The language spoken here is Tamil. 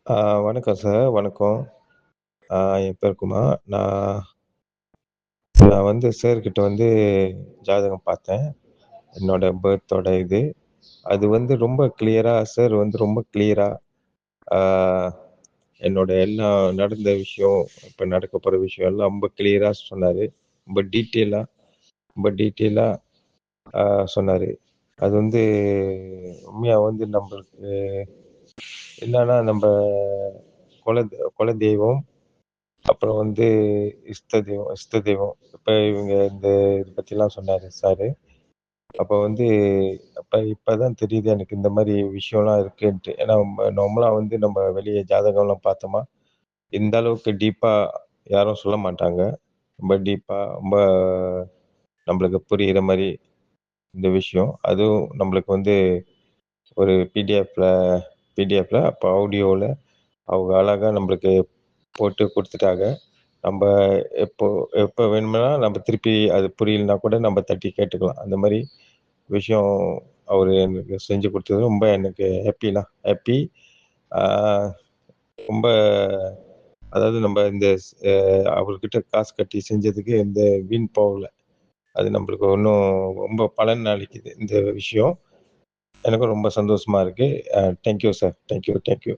ஆ வணக்கம் சார். வணக்கம். ஆ என் பேர் குமார். நான் நான் வந்து சார் கிட்ட வந்து ஜாதகம் பார்த்தேன். என்னோட பர்த்தோட இது. அது வந்து ரொம்ப கிளியரா சார் வந்து ரொம்ப கிளியரா ஆ என்னோட எல்லா நடந்த விஷயம், இப்ப நடக்க போற விஷயம் எல்லாம் ரொம்ப கிளியரா சொன்னாரு. ரொம்ப டீட்டெயிலா ரொம்ப டீட்டெயிலா ஆ சொன்னாரு. அது வந்து உண்மையா வந்து நம்பளுக்கு என்னன்னா நம்ப குலதெய்வம், அப்புறம் வந்து இஷ்ட தெய்வம். இப்ப இவங்க இந்த இத பத்திலாம் சொன்னாரு சாரு. அப்ப வந்து இப்பதான் தெரியுது எனக்கு இந்த மாரி விஷயம்லாம் இருக்குன்ட்டு. ஏன்னா நார்மலா வந்து நம்ம வெளிய ஜாதகம்லாம் பார்த்தோமா, இந்த அளவுக்கு டீப்பா யாரும் சொல்ல மாட்டாங்க. ரொம்ப டீப்பா, ரொம்ப நம்மளுக்கு புரியிற மாரி இந்த விஷயம். அதுவும் நம்மளுக்கு வந்து ஒரு பிடிஎஃப்ல அப்ப ஆடியோல அவங்க அழகா நம்மளுக்கு போட்டு குடுத்துட்டாங்க. நம்ப எப்போ எப்ப வேணும்னா நம்ம திருப்பி அது புரியலனா கூட நம்ம தட்டி கேட்டுக்கலாம். அந்த மாரி விஷயம் அவரு எனக்கு செஞ்சு குடுத்தது ரொம்ப எனக்கு ஹேப்பி. ஆ ரொம்ப அதாவது நம்ம இந்த அவர்கிட்ட காசு கட்டி செஞ்சதுக்கு எந்த வீண் போகல. அது நம்மளுக்கு இன்னும் ரொம்ப பலன் அளிக்குது இந்த விஷயம். எனக்கும் ரொம்ப சந்தோஷமா இருக்கு. Thank you sir. Thank you.